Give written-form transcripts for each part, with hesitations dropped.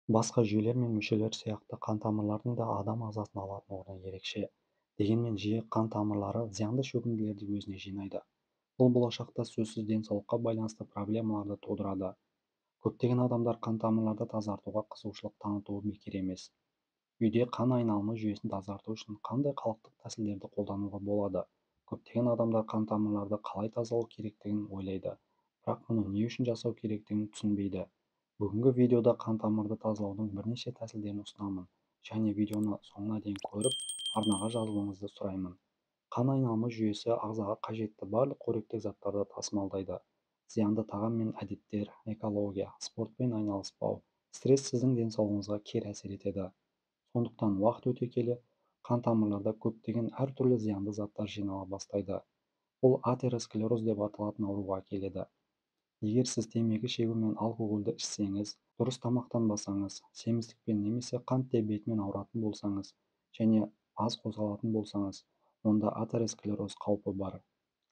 Басқа жүйелер мен мүшелер сияқты қан тамырлардың да адам ағзасын алатын орны ерекше. Дегенмен жиі қан тамырлары зиянды шөгінділерді өзіне жинайды. Бұл болашақта сөзсіз денсаулыққа байланысты проблемаларды тудырады. Көптеген адамдар қан тамырларды тазартуға қызығушылық танытуы бекер емес. Үйде қан айналымы жүйесін тазарту үшін қандай халықтық тәсілдерді қолдануға болады? Көптеген адамдар қан тамырларды қалай тазалау керектігін ойлайды, бірақ мұны не үшін жасау керектігін түсінбейді. Бүгінгі видеода қан тамырды тазалаудың бірнеше тәсілдерін ұсынамын, және видеоны соңына дейін көріп, арнаға жазылуыңызды сұраймын. Қан айналымы жүйесі ағзаға қажетті барлық қоректік заттарды тасымалдайды. Зиянды тағам мен әдеттер, экология, спортпен айналыспау, стресс сіздің денсаулығыңызға кері әсер етеді. Сондықтан уақыт өте келе қан тамырларда көптеген әртүрлі зиянды заттар жинала бастайды. Бұл атеросклероз деп аталатын ауруға әкеледі. Егер сіз темекі шегу мен алкогольді ішсеңіз, дұрыс тамақтанбасаңыз, семіздікпен немесе қант диабетімен ауыратын болсаңыз және аз қозғалатын болсаңыз, онда атеросклероз қаупі бар.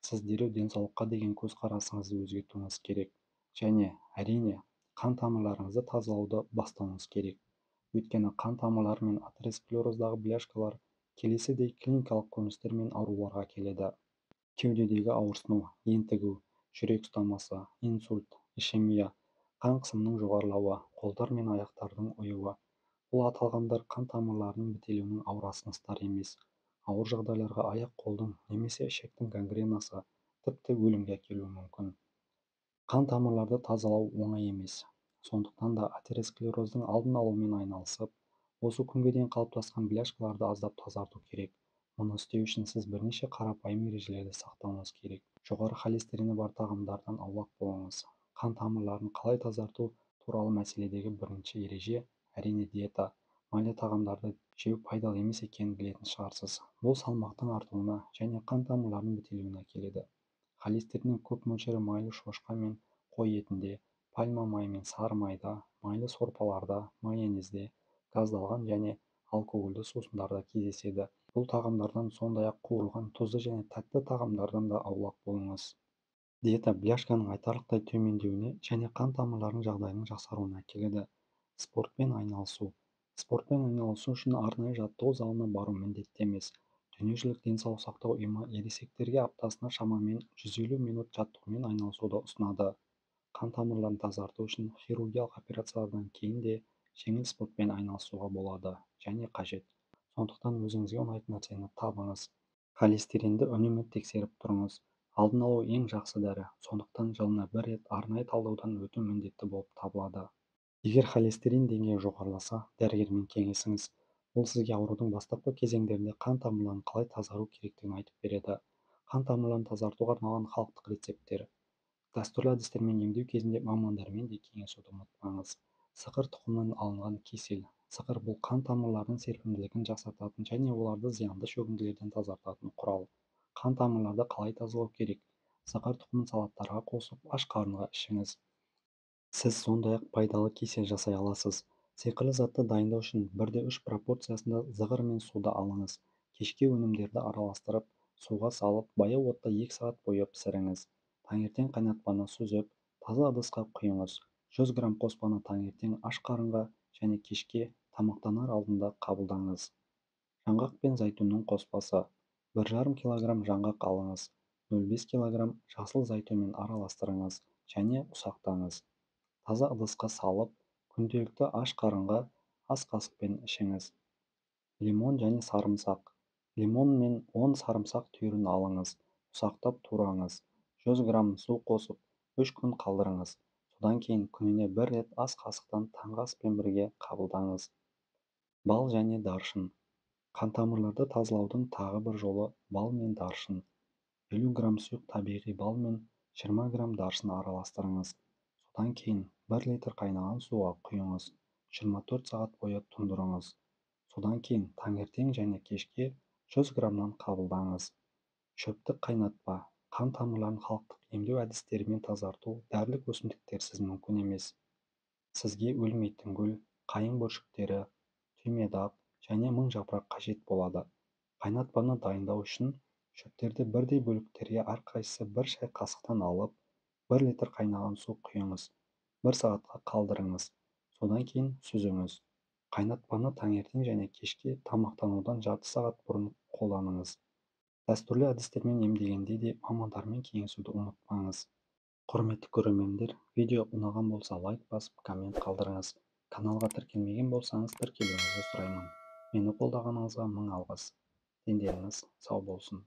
Сіз дереу денсаулыққа деген көзқарасыңызды өзгертуіңіз керек. Және, әрине, қан тамырларыңызды тазалауды бастауыңыз керек. Өйткені қан тамырлары мен атеросклероздағы бляшкалар келесідей клиникалық көріністер мен ауруларға келеді: кеудедегі ауырсыну, ентігу, жүрек ұстамасы, инсульт, ишемия, қан қысымының жоғарылауы, қолдар мен аяқтардың ұюы. Бұл аталғандар қан тамырларының бітелуінің ауыр емес. Ауыр жағдайларға аяқ-қолдың немесе ішектің гангренасы, тіпті өлімге әкелуі мүмкін. Қан тамырларды тазалау оңай емес. Сондықтан да атеросклероздың алдын алумен айналысып, осы күнге дейін қалыптасқан бляшкаларды аздап тазарту керек. Мұны істеу үшін сіз бірнеше қарапайым ережелерді сақтауыңыз керек. Жоғары холестерині бар тағамдардан аулақ болыңыз. Қан тамырларын қалай тазарту туралы мәселедегі бірінші ереже — әрине диета. Майлы тағамдарды жеу пайдалы емес екенін білетін шығарсыз. Бұл салмақтың артуына және қан тамырларының бітелуіне әкеледі. Холестериннің көп мөлшері майлы шошқа мен қой етінде, пальма майы мен сары майда, майлы сорпаларда, майонезде, газдалған және алкогольді сусындарда кездеседі. Бұл тағамдардан, сондай-ақ қуырылған тұзды және тәтті тағамдардан да аулақ болыңыз. Диета бляшканың айтарлықтай төмендеуіне және қан тамырларының жағдайының жақсаруына әкеледі. Спортпен айналысу. Спортпен айналысу үшін арнайы жаттығу залына бару міндетті емес. Дүниежүзілік денсаулық сақтау ұйымы ересектерге аптасына шамамен 150 минут жаттығумен айналысуды ұсынады. Қан тамырларын тазарту үшін хирургиялық операциялардан кейін де жеңіл спортпен айналысуға болады және қажет. Сондықтан өзіңізге ұнайтын нәрсені табыңыз. Холестеринді үнемі тексеріп тұрыңыз. Алдын алу ең жақсы дәрі, сондықтан жылына бір рет арнайы талдаудан өту міндетті болып табылады. Егер холестерин деңгейі жоғарыласа, дәрігермен кеңесіңіз. Ол сізге аурудың бастапқы кезеңдерінде қан тамырларын қалай тазару керектігін айтып береді. Қан тамырларын тазартуға арналған халықтық рецепттер. Дәстүрлі әдістермен емдеу кезінде мамандармен де кеңесуді ұмытпаңыз. Сықыр тұқымынан алынған кесел. Сықыр бұл қан тамырларының серпімділігін жақсартатын және оларды зиянды шөгінділерден тазартатын құрал. Қан тамырларды қалай тазалау керек? Сықыр тұқымын салаттарға қосып, аш қарынға ішіңіз. Сіз сондай-ақ пайдалы кесел жасай аласыз. Сиқырлы затты дайындау үшін 1:3 пропорциясында зығыр мен суды алыңыз. Кешке өнімдерді араластырып, суға салып, баяу отта 2 сағат бойы пісіріңіз. Таңертең қайнатпаны сүзіп, таза ыдысқа құйыңыз. 100 грамм қоспаны таңертең аш қарынға және кешке тамақтанар алдында қабылдаңыз. Жаңғақ пен зәйтүннің қоспасы. 1,5 кг жаңғақ алыңыз. 0,5 кг жасыл зәйтүнмен араластырыңыз және ұсақтаңыз. Таза ыдысқа салып, күнделікті аш қарынға ас қасықпен ішіңіз. Лимон және сарымсақ. Лимон мен 10 сарымсақ түйірін алыңыз. Ұсақтап тураңыз. 100 грамм су қосып, 3 күн қалдырыңыз. Содан кейін күніне 1 рет ас қасықтан таңғы аспен бірге қабылдаңыз. Бал және даршын. Қан тамырларды тазалаудың тағы бір жолы бал мен даршын. 50 грамм сұйық табиғи бал мен 20 грамм даршын араластырыңыз. Содан кейін 1 литр қайнаған суға құйыңыз. 24 сағат бойы тұндырыңыз. Содан кейін таңертең және кешке 100 граммнан қабылдаңыз. Шөптік қайнатпа. Қан тамырларын халықтық емдеу әдістерімен тазарту дәрілік өсімдіктерсіз мүмкін емес. Сізге өлмейтін гүл, қайың бүршіктері, түймедақ және мың жапырақ қажет болады. Қайнатпаны дайындау үшін шөптерді бірдей бөліктерге әрқайсысы 1 шай қасықтан алып, 1 литр қайнаған су құйыңыз. 1 сағатқа қалдырыңыз. Содан кейін сүзіңіз. Қайнатпаны таңертең және кешке тамақтанудан жарты сағат бұрын қолданыңыз. Дәстүрлі әдістермен емдегенде де мамандармен кеңесуді ұмытпаңыз. Құрметті көрермендер, видео ұнаған болса лайк басып, коммент қалдырыңыз. Каналға тіркелмеген болсаңыз тіркелуіңізді сұраймын. Мені қолдағаныңызға мың алғыс. Дендеріңіз сау болсын.